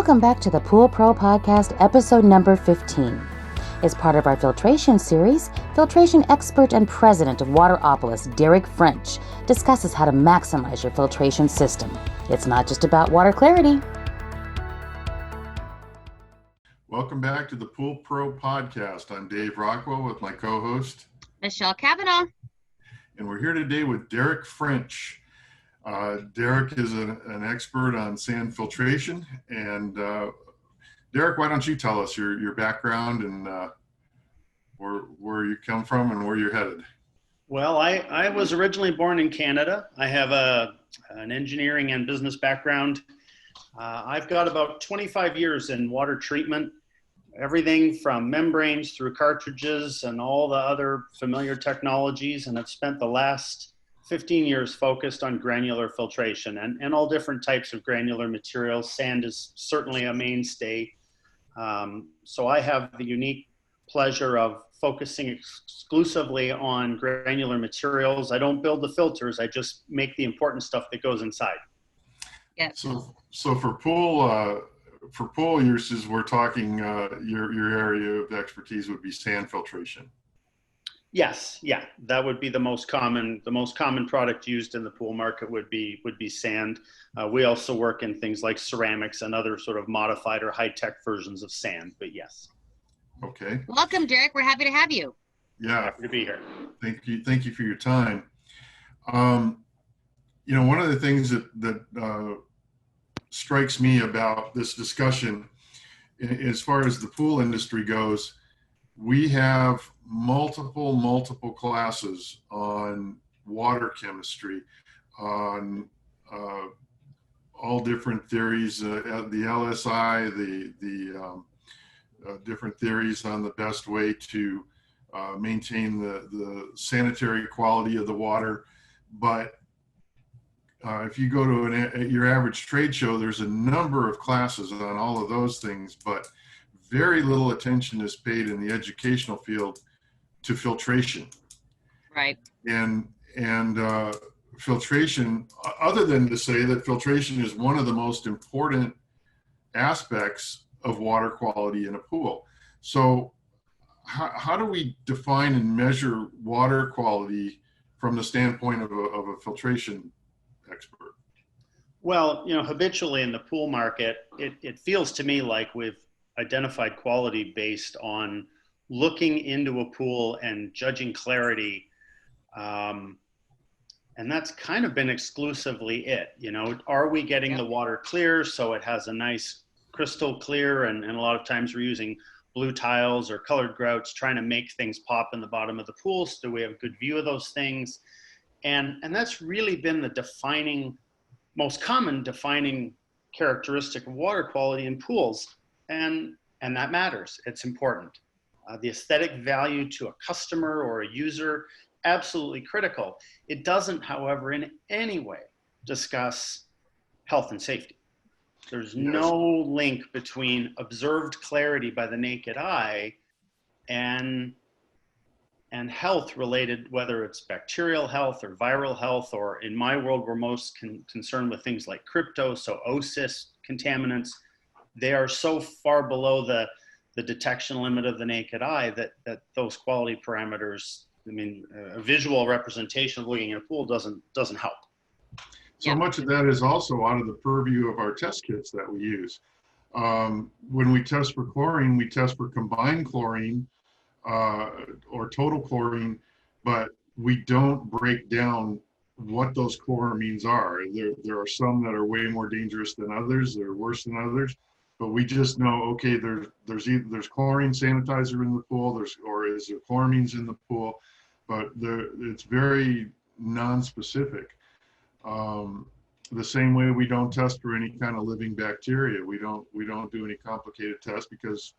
Welcome back to the Pool Pro Podcast, episode number 15. As part of our filtration series, filtration expert and president of Wateropolis, Derek French, discusses how to maximize your filtration system. It's not just about water clarity. Welcome back to the Pool Pro Podcast. I'm Dave Rockwell with my co-host, Michelle Kavanaugh. And we're here today with Derek French. Derek is an expert on sand filtration. And Derek, why don't you tell us your background and where you come from and where you're headed? Well, I was originally born in Canada. I have an engineering and business background. I've got about 25 years in water treatment, everything from membranes through cartridges and all the other familiar technologies. And I've spent the last 15 years focused on granular filtration and all different types of granular materials. Sand is certainly a mainstay. So I have the unique pleasure of focusing exclusively on granular materials. I don't build the filters. I just make the important stuff that goes inside. Yeah. So for pool uses, we're talking your area of expertise would be sand filtration. Yes, yeah, that would be the most common product used in the pool market would be sand. We also work in things like ceramics and other sort of modified or high-tech versions of sand, but yes. Okay. Welcome, Derek. We're happy to have you. Yeah. Happy to be here. Thank you for your time. One of the things that strikes me about this discussion, as far as the pool industry goes, we have multiple classes on water chemistry, on all different theories, the LSI, the different theories on the best way to maintain the sanitary quality of the water. But if you go to your average trade show, there's a number of classes on all of those things, but very little attention is paid in the educational field to filtration. Right. And filtration, other than to say that filtration is one of the most important aspects of water quality in a pool. So how do we define and measure water quality from the standpoint of a filtration expert? Well, habitually in the pool market, it feels to me like we've identified quality based on looking into a pool and judging clarity. And that's kind of been exclusively it. Are we getting the water clear so it has a nice crystal clear? And a lot of times we're using blue tiles or colored grouts trying to make things pop in the bottom of the pool. So do we have a good view of those things? And that's really been the most common defining characteristic of water quality in pools. And that matters. It's important. The aesthetic value to a customer or a user, absolutely critical. It doesn't, however, in any way discuss health and safety. There's no link between observed clarity by the naked eye and health related, whether it's bacterial health or viral health, or in my world, we're most concerned with things like crypto, so OSIS contaminants. They are so far below the detection limit of the naked eye that those quality parameters, a visual representation of looking at a pool doesn't help. So much of that is also out of the purview of our test kits that we use. When we test for chlorine, we test for combined chlorine or total chlorine, but we don't break down what those chloramines are. There are some that are way more dangerous than others. They're worse than others. But we just know, okay, there's chlorine sanitizer in the pool, or is there chloramines in the pool, but it's very non-specific. The same way we don't test for any kind of living bacteria. We don't do any complicated tests because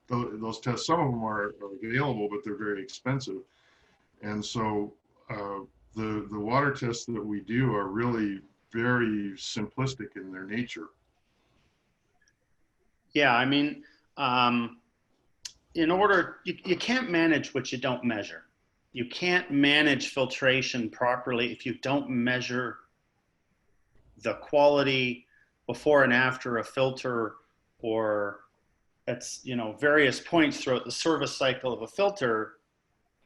those tests, some of them are available, but they're very expensive. And so the water tests that we do are really very simplistic in their nature. Yeah, you can't manage what you don't measure. You can't manage filtration properly if you don't measure the quality before and after a filter or at various points throughout the service cycle of a filter,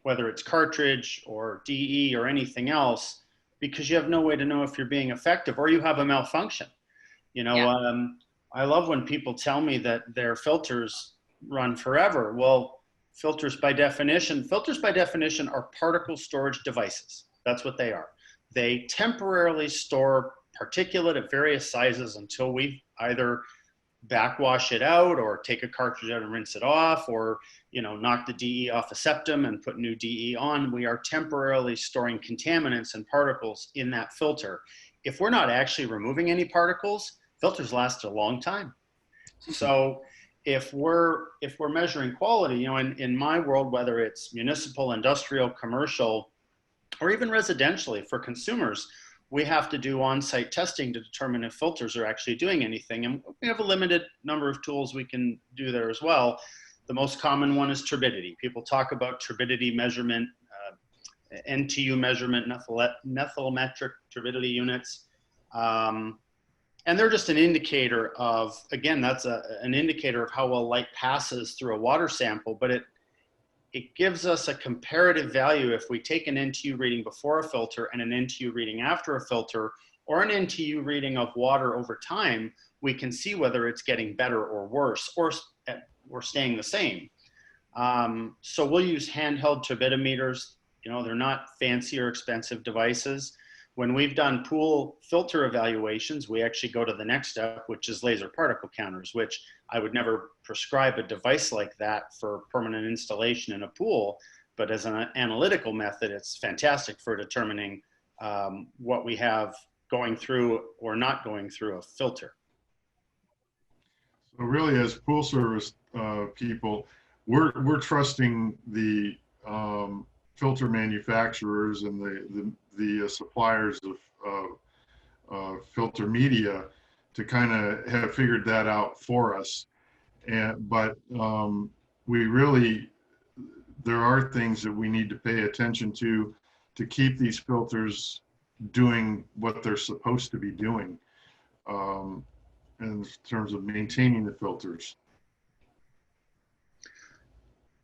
whether it's cartridge or DE or anything else, because you have no way to know if you're being effective or you have a malfunction. I love when people tell me that their filters run forever. Well, filters by definition are particle storage devices. That's what they are. They temporarily store particulate at various sizes until we either backwash it out or take a cartridge out and rinse it off, or knock the DE off a septum and put new DE on. We are temporarily storing contaminants and particles in that filter. If we're not actually removing any particles, filters last a long time. So if we're measuring quality, in my world, whether it's municipal, industrial, commercial, or even residentially for consumers, we have to do on-site testing to determine if filters are actually doing anything. And we have a limited number of tools we can do there as well. The most common one is turbidity. People talk about turbidity measurement, NTU measurement, nethylometric turbidity units. And they're just an indicator of, again, that's an indicator of how well light passes through a water sample, but it gives us a comparative value if we take an NTU reading before a filter and an NTU reading after a filter, or an NTU reading of water over time. We can see whether it's getting better or worse, or staying the same. So we'll use handheld turbidimeters. They're not fancy or expensive devices. When we've done pool filter evaluations, we actually go to the next step, which is laser particle counters, which I would never prescribe a device like that for permanent installation in a pool. But as an analytical method, it's fantastic for determining what we have going through or not going through a filter. So really, as pool service people, we're trusting the filter manufacturers and the suppliers of filter media to kind of have figured that out for us. But there are things that we need to pay attention to keep these filters doing what they're supposed to be doing in terms of maintaining the filters.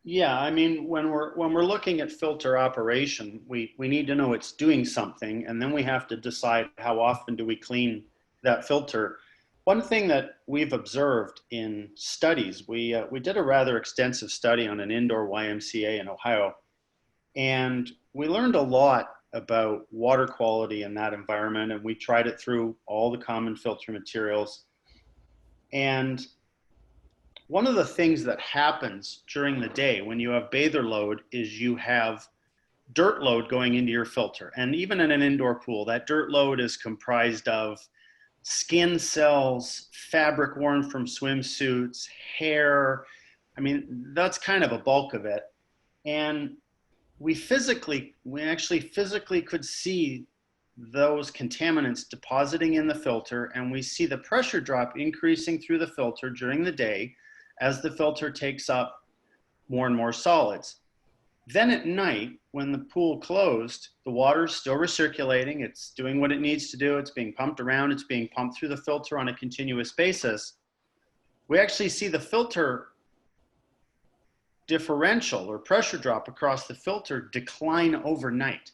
Yeah, I mean, when we're looking at filter operation, we need to know it's doing something, and then we have to decide how often do we clean that filter. One thing that we've observed in studies, we did a rather extensive study on an indoor YMCA in Ohio, and we learned a lot about water quality in that environment, and we tried it through all the common filter materials. And one of the things that happens during the day when you have bather load is you have dirt load going into your filter. And even in an indoor pool, that dirt load is comprised of skin cells, fabric worn from swimsuits, hair. I mean, that's kind of a bulk of it. And we actually physically could see those contaminants depositing in the filter, and we see the pressure drop increasing through the filter during the day as the filter takes up more and more solids. Then at night, when the pool closed, the water's still recirculating, it's doing what it needs to do, it's being pumped around, it's being pumped through the filter on a continuous basis. We actually see the filter differential or pressure drop across the filter decline overnight.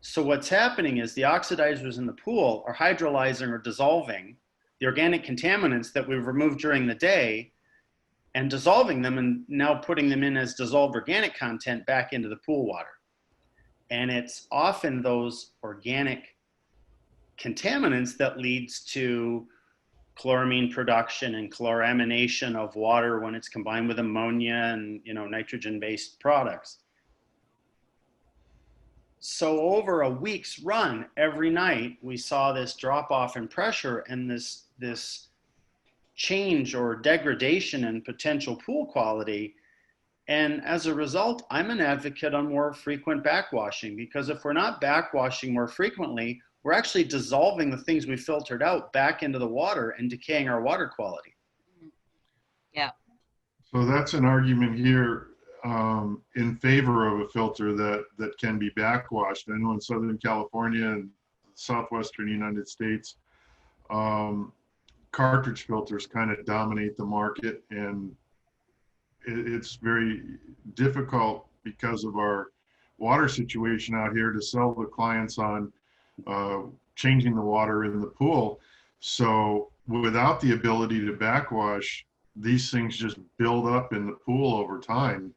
So what's happening is the oxidizers in the pool are hydrolyzing or dissolving the organic contaminants that we've removed during the day and dissolving them and now putting them in as dissolved organic content back into the pool water. And it's often those organic contaminants that leads to chloramine production and chloramination of water when it's combined with ammonia and nitrogen-based products. So over a week's run, every night we saw this drop off in pressure and this change or degradation in potential pool quality. And as a result, I'm an advocate on more frequent backwashing, because if we're not backwashing more frequently, we're actually dissolving the things we filtered out back into the water and decaying our water quality. Yeah. So that's an argument here in favor of a filter that can be backwashed. I know in Southern California and southwestern United States, cartridge filters kind of dominate the market, and it's very difficult because of our water situation out here to sell the clients on changing the water in the pool. So without the ability to backwash, these things just build up in the pool over time.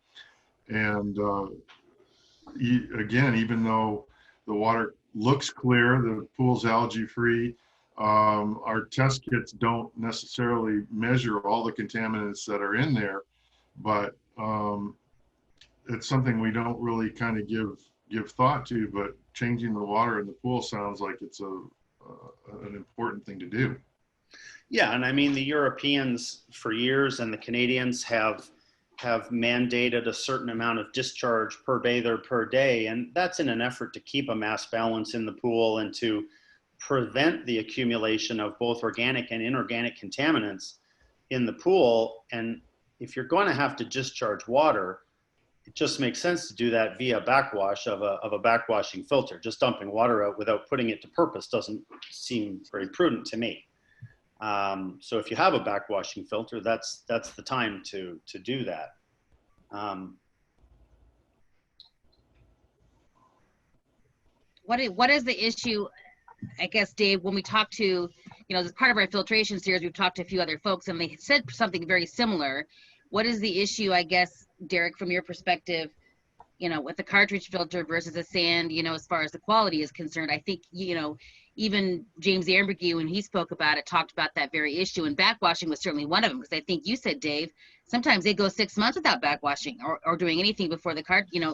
And again, even though the water looks clear, the pool's algae free, our test kits don't necessarily measure all the contaminants that are in there, but it's something we don't really kind of give thought to. But changing the water in the pool sounds like it's an important thing to do. Yeah, and I mean, the Europeans for years and the Canadians have mandated a certain amount of discharge per bather per day, and that's in an effort to keep a mass balance in the pool and to prevent the accumulation of both organic and inorganic contaminants in the pool. And if you're going to have to discharge water, it just makes sense to do that via backwash of a backwashing filter. Just dumping water out without putting it to purpose doesn't seem very prudent to me. So if you have a backwashing filter, that's the time to do that. What is the issue, I guess, Dave, when we talk to, as part of our filtration series, we've talked to a few other folks and they said something very similar. What is the issue, I guess, Derek, from your perspective, with the cartridge filter versus a sand, as far as the quality is concerned? I think, even James Amburgey, when he spoke about it, talked about that very issue, and backwashing was certainly one of them, because I think you said, Dave, sometimes they go 6 months without backwashing or doing anything before the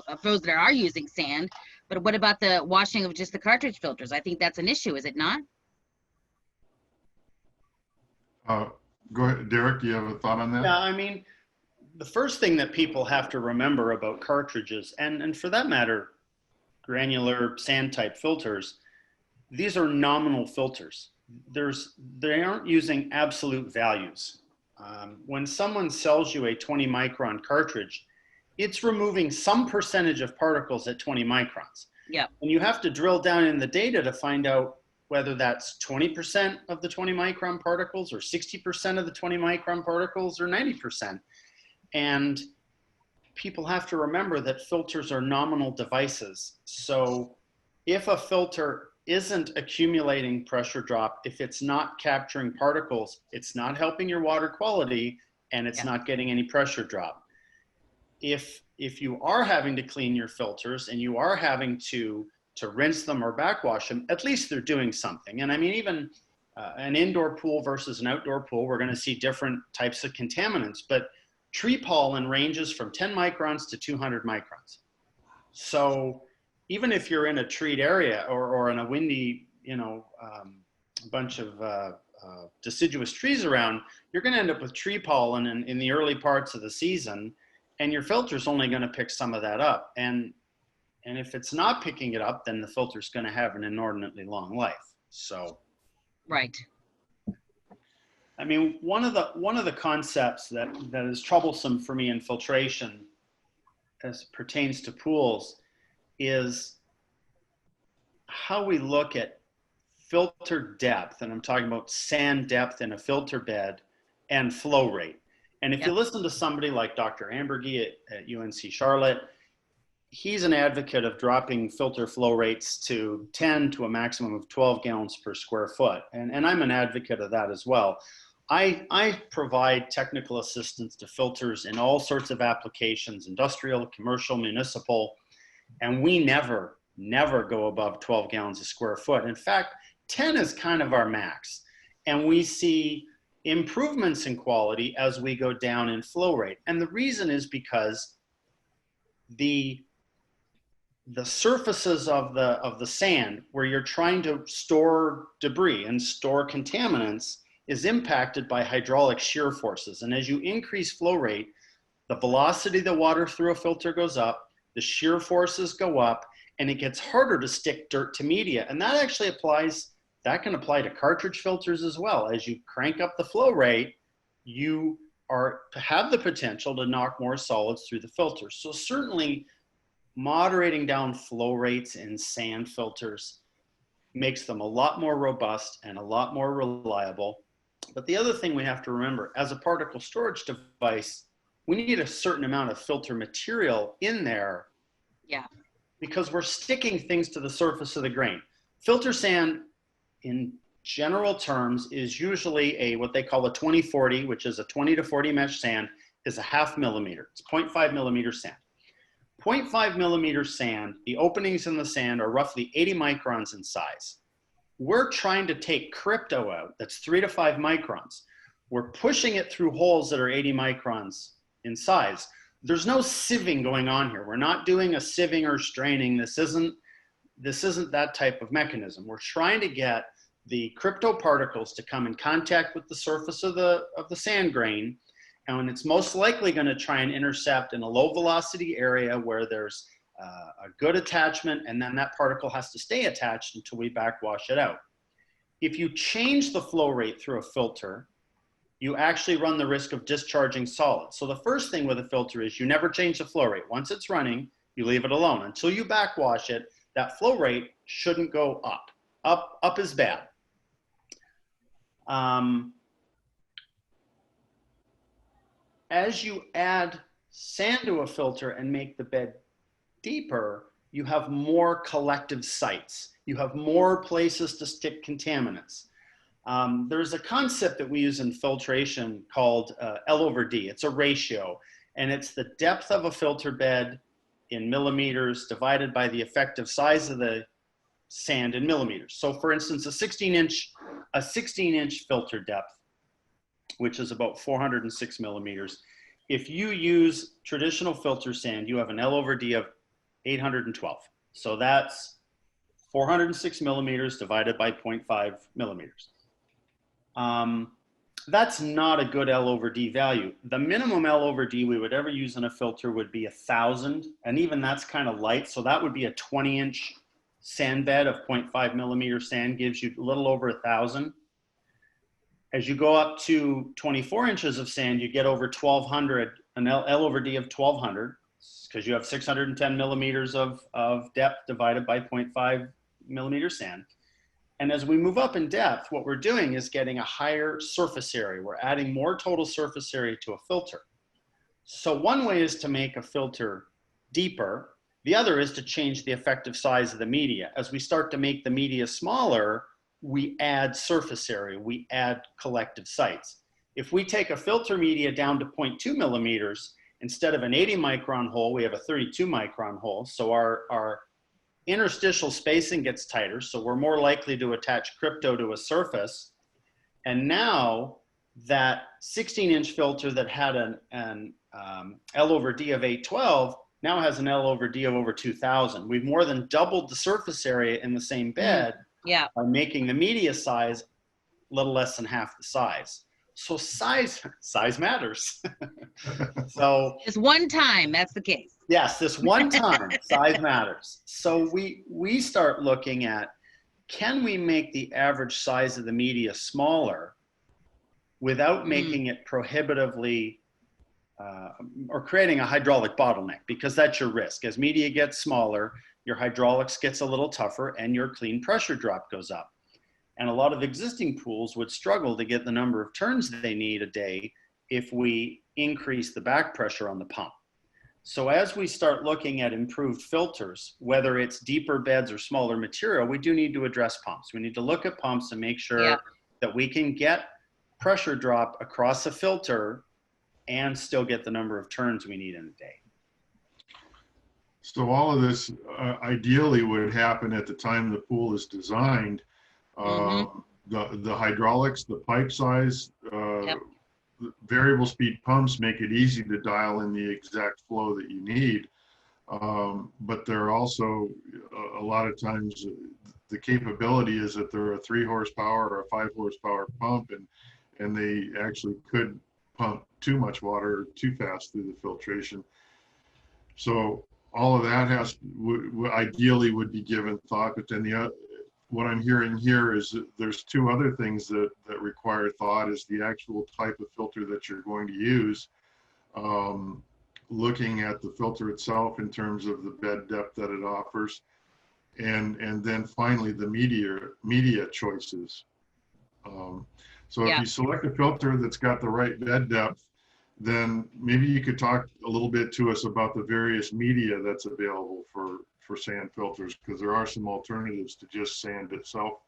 of those that are using sand. But what about the washing of just the cartridge filters? I think that's an issue, is it not? Go ahead, Derek, do you have a thought on that? Yeah, I mean, the first thing that people have to remember about cartridges, and for that matter, granular sand type filters, these are nominal filters. They aren't using absolute values. When someone sells you a 20 micron cartridge, it's removing some percentage of particles at 20 microns. Yeah. And you have to drill down in the data to find out whether that's 20% of the 20 micron particles or 60% of the 20 micron particles or 90%. And people have to remember that filters are nominal devices. So if a filter isn't accumulating pressure drop, if it's not capturing particles, it's not helping your water quality, and it's not getting any pressure drop. If you are having to clean your filters and you are having to rinse them or backwash them, at least they're doing something. And I mean, even an indoor pool versus an outdoor pool, we're going to see different types of contaminants, but tree pollen ranges from 10 microns to 200 microns. So even if you're in a treed area or in a windy, bunch of deciduous trees around, you're going to end up with tree pollen in the early parts of the season, and your filter's only going to pick some of that up. And if it's not picking it up, then the filter's going to have an inordinately long life. So, right. I mean, one of the concepts that is troublesome for me in filtration, as it pertains to pools, is how we look at filter depth, and I'm talking about sand depth in a filter bed, and flow rate. And if you listen to somebody like Dr. Amburgey at UNC Charlotte, he's an advocate of dropping filter flow rates to 10 to a maximum of 12 gallons per square foot. And I'm an advocate of that as well. I provide technical assistance to filters in all sorts of applications, industrial, commercial, municipal, and we never go above 12 gallons a square foot. In fact, 10 is kind of our max. And we see improvements in quality as we go down in flow rate. And the reason is because the surfaces of the sand where you're trying to store debris and store contaminants is impacted by hydraulic shear forces. And as you increase flow rate, the velocity of the water through a filter goes up, the shear forces go up, and it gets harder to stick dirt to media. And that actually can apply to cartridge filters as well. As you crank up the flow rate, you have the potential to knock more solids through the filter. So certainly moderating down flow rates in sand filters makes them a lot more robust and a lot more reliable. But the other thing we have to remember, as a particle storage device, we need a certain amount of filter material in there. Yeah. Because we're sticking things to the surface of the grain. Filter sand, in general terms, is usually a what they call a 20-40, which is a 20 to 40 mesh sand, is a 0.5 millimeter. It's 0.5 millimeter sand. 0.5 millimeter sand, the openings in the sand are roughly 80 microns in size. We're trying to take crypto out, that's 3 to 5 microns. We're pushing it through holes that are 80 microns in size. There's no sieving going on here. We're not doing a sieving or straining. This isn't that type of mechanism. We're trying to get the crypto particles to come in contact with the surface of the sand grain, and it's most likely going to try and intercept in a low velocity area where there's a good attachment, and then that particle has to stay attached until we backwash it out. If you change the flow rate through a filter, you actually run the risk of discharging solids. So the first thing with a filter is you never change the flow rate. Once it's running, you leave it alone. Until you backwash it, that flow rate shouldn't go up. Up is bad. As you add sand to a filter and make the bed deeper, you have more collective sites. You have more places to stick contaminants. There's a concept that we use in filtration called L over D. It's a ratio, and it's the depth of a filter bed in millimeters divided by the effective size of the sand in millimeters. So for instance, a 16-inch filter depth, which is about 406 millimeters. If you use traditional filter sand, you have an L over D of 812. So that's 406 millimeters divided by 0.5 millimeters. That's not a good L over D value. The minimum L over D we would ever use in a filter would be 1,000, and even that's kind of light. So that would be a 20-inch sand bed of 0.5 millimeter sand gives you a little over 1,000. As you go up to 24 inches of sand, you get over 1,200, an L over D of 1,200, because you have 610 millimeters of depth divided by 0.5 millimeter sand. And as we move up in depth, what we're doing is getting a higher surface area. We're adding more total surface area to a filter. So one way is to make a filter deeper. The other is to change the effective size of the media. As we start to make the media smaller, we add surface area, we add collective sites. If we take a filter media down to 0.2 millimeters, instead of an 80 micron hole, we have a 32 micron hole. So our interstitial spacing gets tighter, so we're more likely to attach crypto to a surface. And now that 16-inch filter that had an L over D of 812 now has an L over D of over 2,000. We've more than doubled the surface area in the same bed by making the media size a little less than half the size. So size matters. So just one time, that's the case. Yes, this one time, size matters. So we start looking at, can we make the average size of the media smaller without making it prohibitively or creating a hydraulic bottleneck? Because that's your risk. As media gets smaller, your hydraulics gets a little tougher and your clean pressure drop goes up. And a lot of existing pools would struggle to get the number of turns they need a day if we increase the back pressure on the pump. So as we start looking at improved filters, whether it's deeper beds or smaller material, we do need to address pumps. We need to look at pumps and make sure that we can get pressure drop across a filter and still get the number of turns we need in a day. So all of this ideally would happen at the time the pool is designed. The hydraulics, the pipe size, variable speed pumps make it easy to dial in the exact flow that you need. But there are also a lot of times the capability is that they're a 3 horsepower or a 5 horsepower pump, and they actually could pump too much water too fast through the filtration. So all of that ideally would be given thought, but then what I'm hearing here is that there's 2 other things that require thought: is the actual type of filter that you're going to use, looking at the filter itself in terms of the bed depth that it offers, and then finally the media choices. So if you select a filter that's got the right bed depth, then maybe you could talk a little bit to us about the various media that's available for sand filters, because there are some alternatives to just sand itself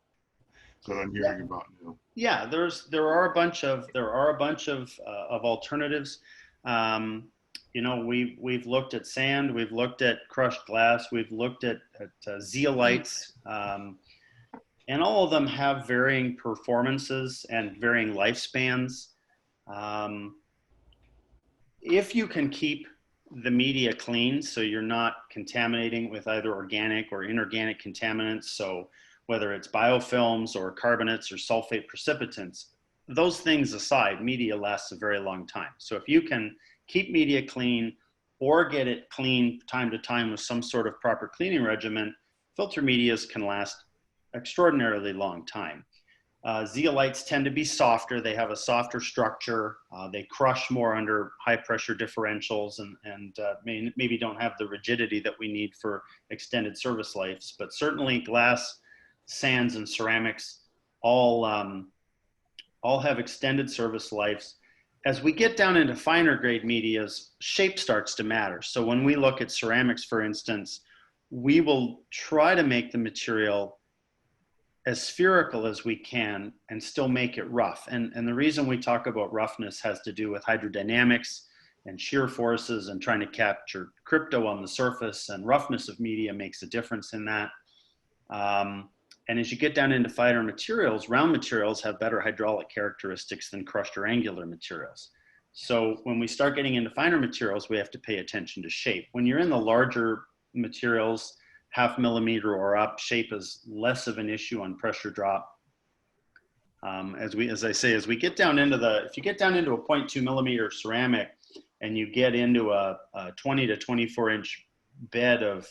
that I'm hearing about now. Yeah, there are a bunch of alternatives. You know, we've looked at sand, we've looked at crushed glass, we've looked at zeolites, and all of them have varying performances and varying lifespans. If you can keep the media clean, so you're not contaminating with either organic or inorganic contaminants, so whether it's biofilms or carbonates or sulfate precipitants, those things aside, media lasts a very long time. So if you can keep media clean or get it clean time to time with some sort of proper cleaning regimen, filter medias can last extraordinarily long time. Zeolites tend to be softer. They have a softer structure. They crush more under high pressure differentials and maybe don't have the rigidity that we need for extended service lives, but certainly glass, sands, and ceramics all have extended service lives. As we get down into finer grade medias, shape starts to matter. So when we look at ceramics, for instance, we will try to make the material as spherical as we can and still make it rough. And the reason we talk about roughness has to do with hydrodynamics and shear forces and trying to capture crypto on the surface, and roughness of media makes a difference in that. And as you get down into finer materials, round materials have better hydraulic characteristics than crushed or angular materials. So when we start getting into finer materials, we have to pay attention to shape. When you're in the larger materials, 0.5 millimeter or up, shape is less of an issue on pressure drop. As we get down into if you get down into a 0.2 millimeter ceramic and you get into a 20 to 24 inch bed of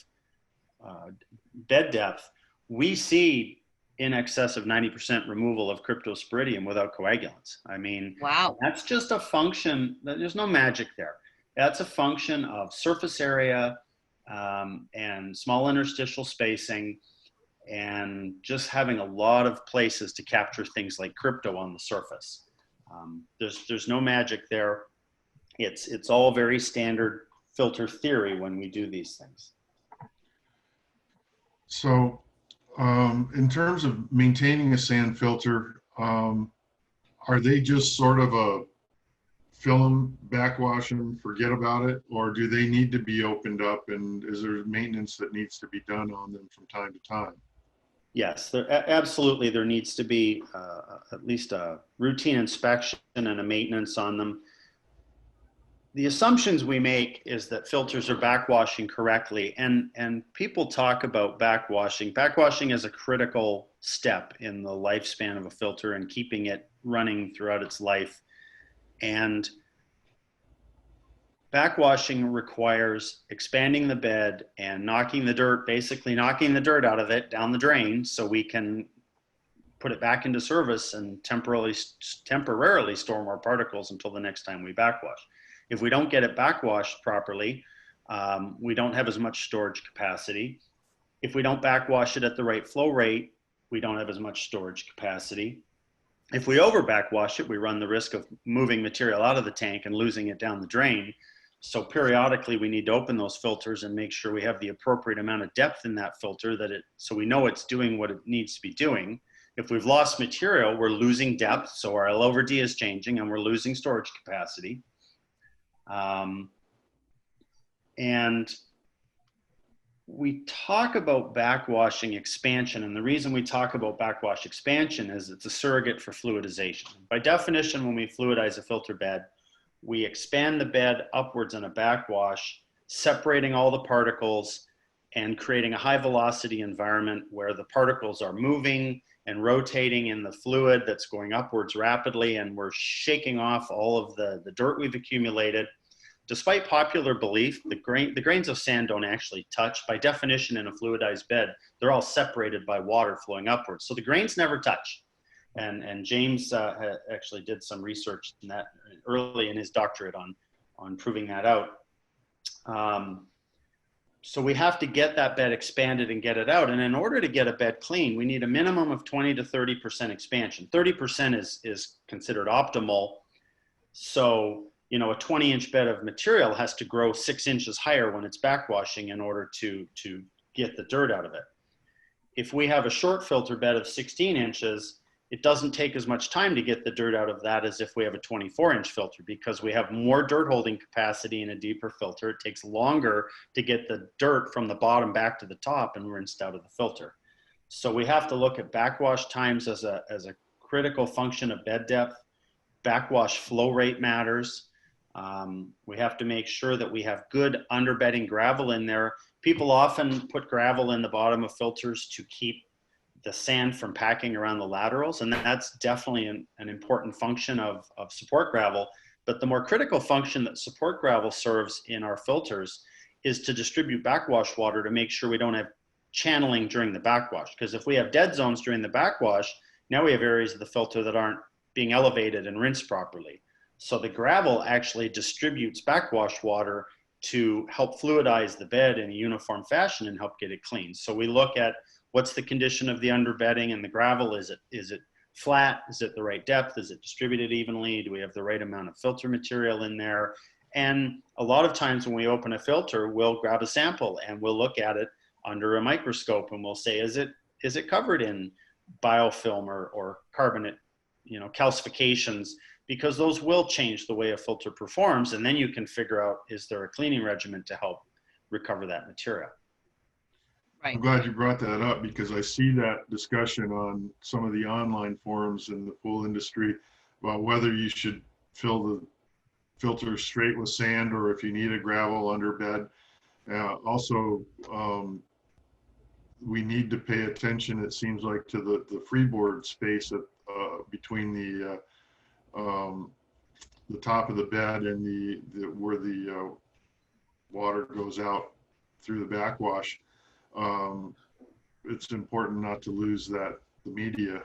bed depth, we see in excess of 90% removal of cryptosporidium without coagulants. I mean, wow, that's just a function. There's no magic there. That's a function of surface area, and small interstitial spacing, and just having a lot of places to capture things like crypto on the surface. There's no magic there. It's all very standard filter theory when we do these things. So in terms of maintaining a sand filter, are they just sort of a fill them, backwash them, forget about it, or do they need to be opened up, and is there maintenance that needs to be done on them from time to time? Yes, absolutely. There needs to be at least a routine inspection and a maintenance on them. The assumptions we make is that filters are backwashing correctly, and people talk about backwashing. Backwashing is a critical step in the lifespan of a filter and keeping it running throughout its life. And backwashing requires expanding the bed and basically knocking the dirt out of it down the drain so we can put it back into service and temporarily store more particles until the next time we backwash. If we don't get it backwashed properly, we don't have as much storage capacity. If we don't backwash it at the right flow rate, we don't have as much storage capacity. If we over backwash it, we run the risk of moving material out of the tank and losing it down the drain. So periodically we need to open those filters and make sure we have the appropriate amount of depth in that filter so we know it's doing what it needs to be doing. If we've lost material, we're losing depth, so our L over D is changing and we're losing storage capacity. And we talk about backwashing expansion, and the reason we talk about backwash expansion is it's a surrogate for fluidization. By definition, when we fluidize a filter bed, we expand the bed upwards in a backwash, separating all the particles and creating a high velocity environment where the particles are moving and rotating in the fluid that's going upwards rapidly, and we're shaking off all of the dirt we've accumulated. Despite popular belief, the grains of sand don't actually touch. By definition, in a fluidized bed, they're all separated by water flowing upwards. So the grains never touch. And James actually did some research in that early in his doctorate on proving that out. So we have to get that bed expanded and get it out. And in order to get a bed clean, we need a minimum of 20 to 30% expansion. 30% is considered optimal. So, you know, a 20-inch bed of material has to grow 6 inches higher when it's backwashing in order to get the dirt out of it. If we have a short filter bed of 16 inches, it doesn't take as much time to get the dirt out of that as if we have a 24-inch filter, because we have more dirt holding capacity in a deeper filter. It takes longer to get the dirt from the bottom back to the top and rinsed out of the filter. So we have to look at backwash times as a critical function of bed depth. Backwash flow rate matters. We have to make sure that we have good underbedding gravel in there. People often put gravel in the bottom of filters to keep the sand from packing around the laterals, and that's definitely an important function of support gravel. But the more critical function that support gravel serves in our filters is to distribute backwash water to make sure we don't have channeling during the backwash. Because if we have dead zones during the backwash, now we have areas of the filter that aren't being elevated and rinsed properly. So the gravel actually distributes backwash water to help fluidize the bed in a uniform fashion and help get it clean. So we look at what's the condition of the underbedding and the gravel. Is it flat? Is it the right depth? Is it distributed evenly? Do we have the right amount of filter material in there? And a lot of times when we open a filter, we'll grab a sample and we'll look at it under a microscope and we'll say, is it covered in biofilm or carbonate, you know, calcifications? Because those will change the way a filter performs. And then you can figure out, is there a cleaning regimen to help recover that material? Right. I'm glad you brought that up, because I see that discussion on some of the online forums in the pool industry about whether you should fill the filter straight with sand or if you need a gravel underbed. Also, we need to pay attention, it seems like, to the freeboard space between the top of the bed and where the water goes out through the backwash. It's important not to lose the media.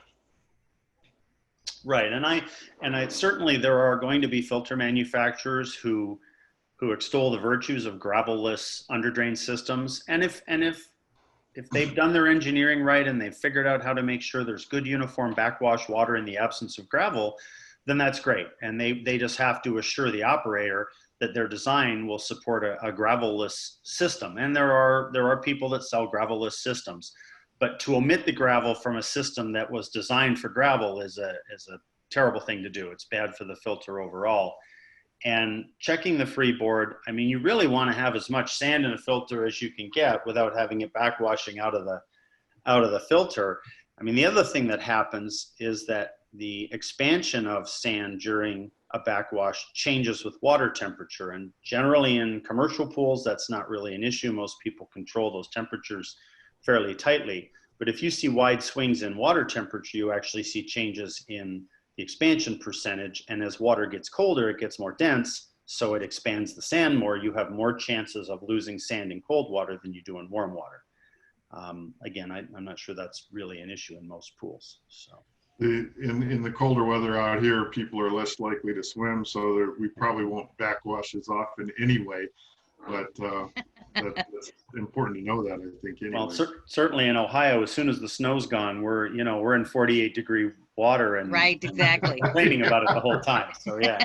Right, and I certainly, there are going to be filter manufacturers who extol the virtues of gravel-less underdrain systems, and if they've done their engineering right and they've figured out how to make sure there's good uniform backwash water in the absence of gravel, then that's great. And they just have to assure the operator that their design will support a gravel-less system. And there are people that sell gravel-less systems, but to omit the gravel from a system that was designed for gravel is a terrible thing to do. It's bad for the filter overall. And checking the freeboard, I mean, you really want to have as much sand in a filter as you can get without having it backwashing out of the filter. I mean, the other thing that happens is that the expansion of sand during a backwash changes with water temperature. And generally in commercial pools, that's not really an issue. Most people control those temperatures fairly tightly. But if you see wide swings in water temperature, you actually see changes in the expansion percentage. And as water gets colder, it gets more dense, so it expands the sand more. You have more chances of losing sand in cold water than you do in warm water. Again, I'm not sure that's really an issue in most pools. So. In the colder weather out here, people are less likely to swim, so we probably won't backwash as often anyway. But that's important to know that, I think. Anyway. Well, certainly in Ohio, as soon as the snow's gone, we're in 48-degree water and right, exactly, complaining about it the whole time. So yeah.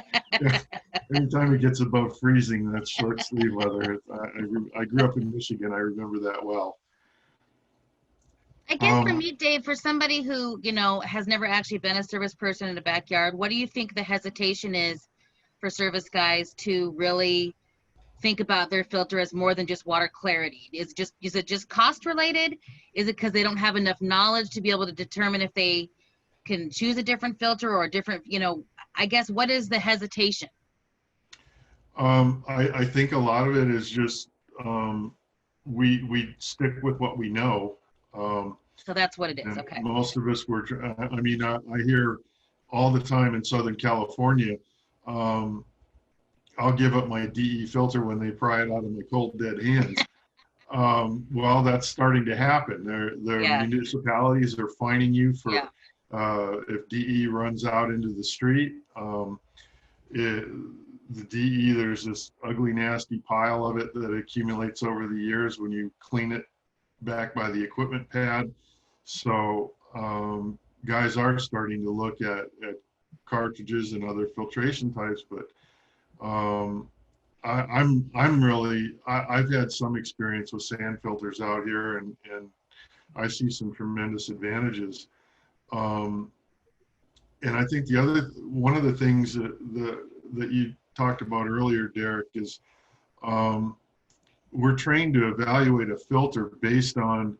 Anytime it gets above freezing, that's short sleeve weather. I grew up in Michigan. I remember that well. I guess for me, Dave, for somebody who, has never actually been a service person in a backyard, what do you think the hesitation is for service guys to really think about their filter as more than just water clarity? Is it just cost related? Is it because they don't have enough knowledge to be able to determine if they can choose a different filter or a different, I guess, what is the hesitation? I think a lot of it is just we stick with what we know. So that's what it is. Okay. Most of us I hear all the time in Southern California, I'll give up my DE filter when they pry it out of my cold dead hands. Well, that's starting to happen. Municipalities are fining you for if DE runs out into the street. the DE, there's this ugly, nasty pile of it that accumulates over the years when you clean it back by the equipment pad. So guys are starting to look at cartridges and other filtration types, but I've had some experience with sand filters out here, and I see some tremendous advantages. And I think one of the things that you talked about earlier, Derek, is we're trained to evaluate a filter based on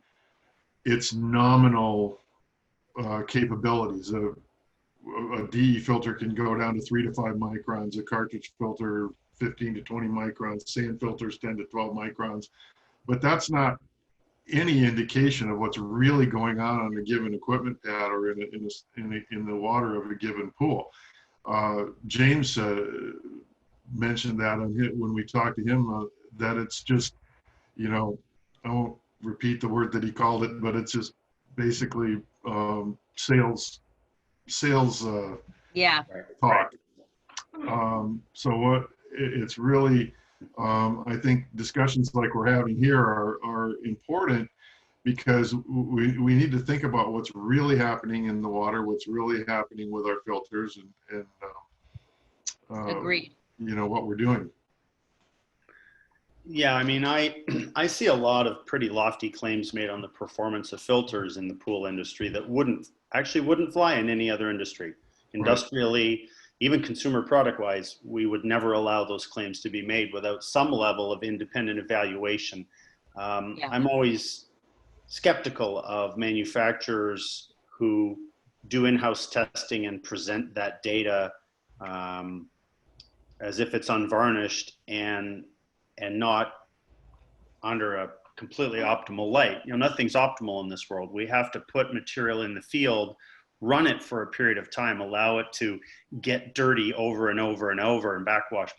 its nominal capabilities. A DE filter can go down to 3 to 5 microns, a cartridge filter 15 to 20 microns, sand filters 10 to 12 microns, but that's not any indication of what's really going on a given equipment pad or in the water of a given pool. James mentioned that when we talked to him, that it's just, I won't repeat the word that he called it, but it's just basically sales Yeah. talk. So it's really, I think discussions like we're having here are important, because we need to think about what's really happening in the water, what's really happening with our filters, and Agreed. what we're doing. Yeah, I mean, I see a lot of pretty lofty claims made on the performance of filters in the pool industry that wouldn't fly in any other industry. Industrially, even consumer product wise, we would never allow those claims to be made without some level of independent evaluation. I'm always skeptical of manufacturers who do in-house testing and present that data as if it's unvarnished and not under a completely optimal light. Nothing's optimal in this world. We have to put material in the field, run it for a period of time, allow it to get dirty over and over and over, and backwash,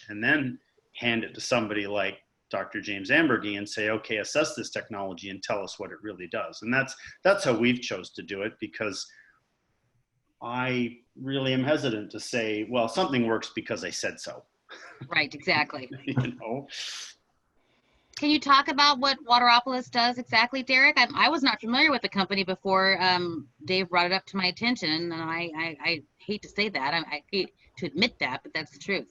and then hand it to somebody like Dr. James Amburgey and say, okay, assess this technology and tell us what it really does. And that's how we've chose to do it, because I really am hesitant to say, well, something works because I said so. Right, exactly. Can you talk about what Wateropolis does exactly, Derek? I was not familiar with the company before Dave brought it up to my attention, and I hate to say that. I hate to admit that, but that's the truth.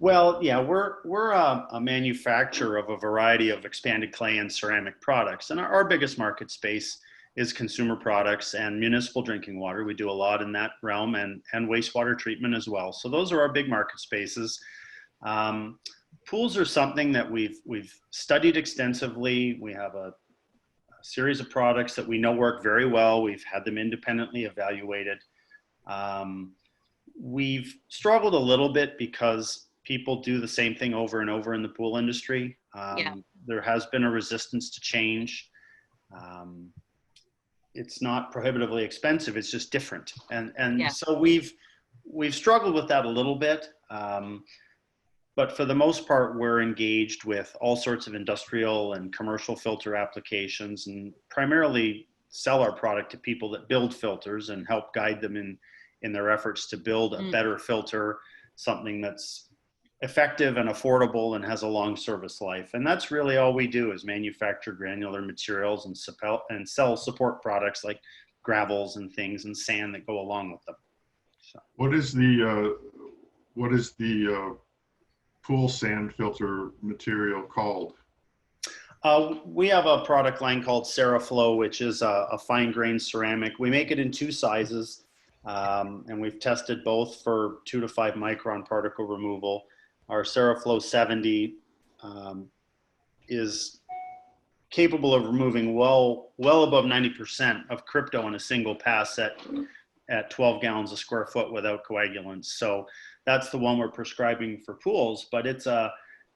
Well, yeah, we're a manufacturer of a variety of expanded clay and ceramic products, and our biggest market space is consumer products and municipal drinking water. We do a lot in that realm, and wastewater treatment as well. So those are our big market spaces. Pools are something that we've studied extensively. We have a series of products that we know work very well. We've had them independently evaluated. We've struggled a little bit because people do the same thing over and over in the pool industry. There has been a resistance to change. It's not prohibitively expensive, it's just different. So we've struggled with that a little bit. But for the most part, we're engaged with all sorts of industrial and commercial filter applications, and primarily sell our product to people that build filters and help guide them in their efforts to build a better filter, something that's effective and affordable and has a long service life. And that's really all we do, is manufacture granular materials and sell support products like gravels and things and sand that go along with them. So. What is the pool sand filter material called? We have a product line called Seraflow, which is a fine grained ceramic. We make it in 2 sizes, and we've tested both for 2 to 5 micron particle removal. Our Seraflow 70 is capable of removing well above 90% of crypto in a single pass at 12 gallons a square foot without coagulants. So that's the one we're prescribing for pools, but it's a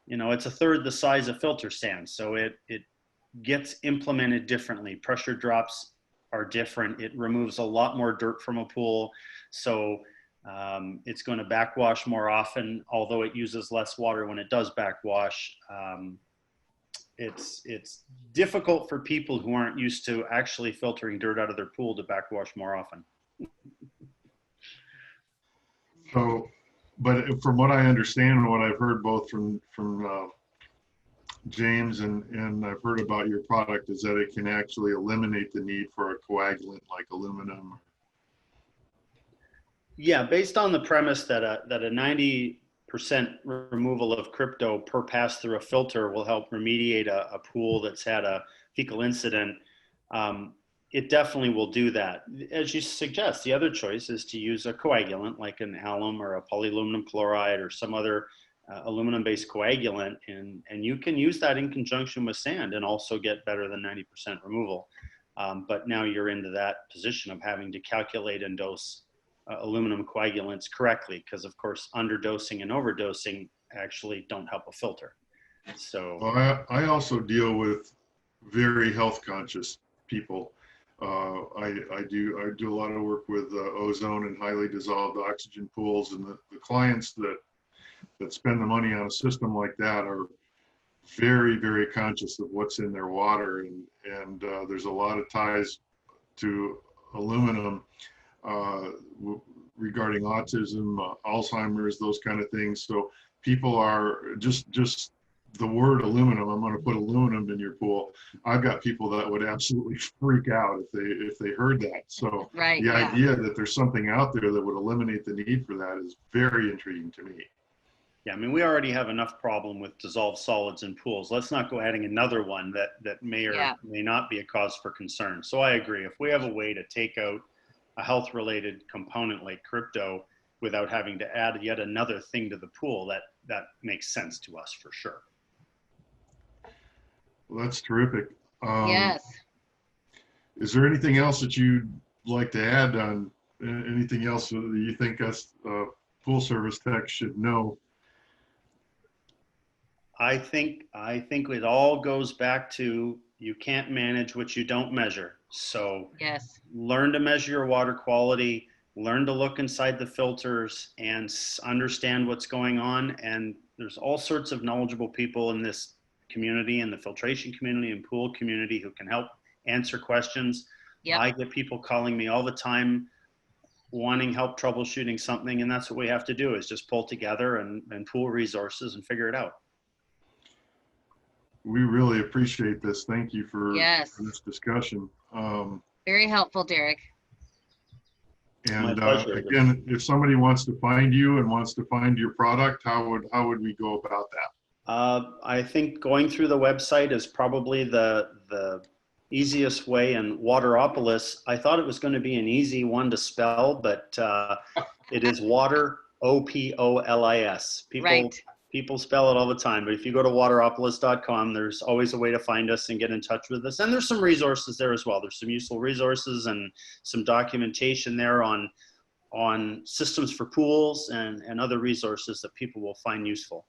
third the size of filter sand. So it gets implemented differently. Pressure drops are different. It removes a lot more dirt from a pool. So it's going to backwash more often, although it uses less water when it does backwash. It's difficult for people who aren't used to actually filtering dirt out of their pool to backwash more often. So but from what I understand and what I've heard both from James and I've heard about your product is that it can actually eliminate the need for a coagulant like aluminum. Yeah, based on the premise that a 90% removal of crypto per pass through a filter will help remediate a pool that's had a fecal incident, it definitely will do that. As you suggest, the other choice is to use a coagulant like an alum or a polyaluminum chloride or some other aluminum-based coagulant, and you can use that in conjunction with sand and also get better than 90% removal. But now you're into that position of having to calculate and dose aluminum coagulants correctly, because of course underdosing and overdosing actually don't help a filter. So I also deal with very health conscious people. I do a lot of work with ozone and highly dissolved oxygen pools, and the clients that spend the money on a system like that are very, very conscious of what's in their water, and there's a lot of ties to aluminum regarding autism, Alzheimer's, those kind of things. So people are just the word aluminum, I'm going to put aluminum in your pool. I've got people that would absolutely freak out if they heard that. So Right, the yeah. idea that there's something out there that would eliminate the need for that is very intriguing to me. yeah, I mean, we already have enough problem with dissolved solids in pools. Let's not go adding another one that may or may not be a cause for concern. So I agree. If we have a way to take out a health-related component like crypto without having to add yet another thing to the pool, that makes sense to us for sure. Well, that's terrific. Yes. Is there anything else that you'd like to add on? Anything else that you think us pool service techs should know? I think it all goes back to you can't manage what you don't measure. So Yes. learn to measure your water quality, learn to look inside the filters and understand what's going on. And there's all sorts of knowledgeable people in this community, in the filtration community and pool community, who can help answer questions. Yep. I get people calling me all the time wanting help troubleshooting something, and that's what we have to do, is just pull together and pool resources and figure it out. We really appreciate this. Thank you for this discussion. Very helpful, Derek. And again, if somebody wants to find you and wants to find your product, how would we go about that? I think going through the website is probably the easiest way. And Wateropolis, I thought it was going to be an easy one to spell, but it is Wateropolis. People spell it all the time, but if you go to wateropolis.com, there's always a way to find us and get in touch with us. And there's some resources there as well. There's some useful resources and some documentation there on systems for pools and other resources that people will find useful.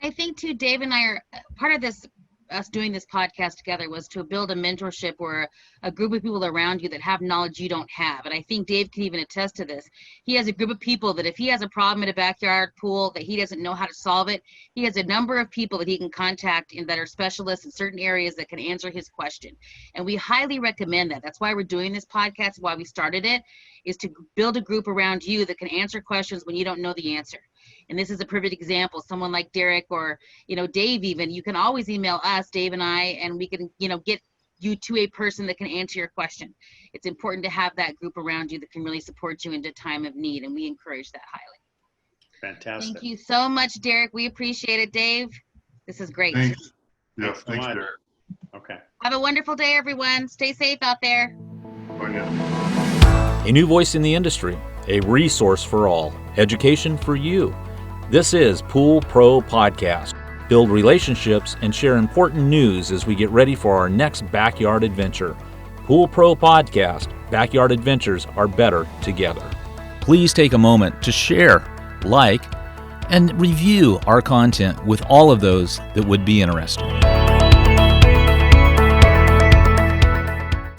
I think too, Dave and I are part of this, us doing this podcast together, was to build a mentorship or a group of people around you that have knowledge you don't have. And I think Dave can even attest to this. He has a group of people that if he has a problem in a backyard pool that he doesn't know how to solve it, he has a number of people that he can contact that are specialists in certain areas that can answer his question. And we highly recommend that. That's why we're doing this podcast, why we started it, is to build a group around you that can answer questions when you don't know the answer. And this is a perfect example. Someone like Derek or, Dave even, you can always email us, Dave and I, and we can, get you to a person that can answer your question. It's important to have that group around you that can really support you in a time of need, and we encourage that highly. Fantastic. Thank you so much, Derek. We appreciate it, Dave. This is great. Thanks. Yeah, Thanks so thanks, much. Derek. Okay. Have a wonderful day, everyone. Stay safe out there. Bye now. A new voice in the industry, a resource for all, education for you. This is Pool Pro Podcast. Build relationships and share important news as we get ready for our next backyard adventure. Pool Pro Podcast. Backyard adventures are better together. Please take a moment to share, like, and review our content with all of those that would be interested.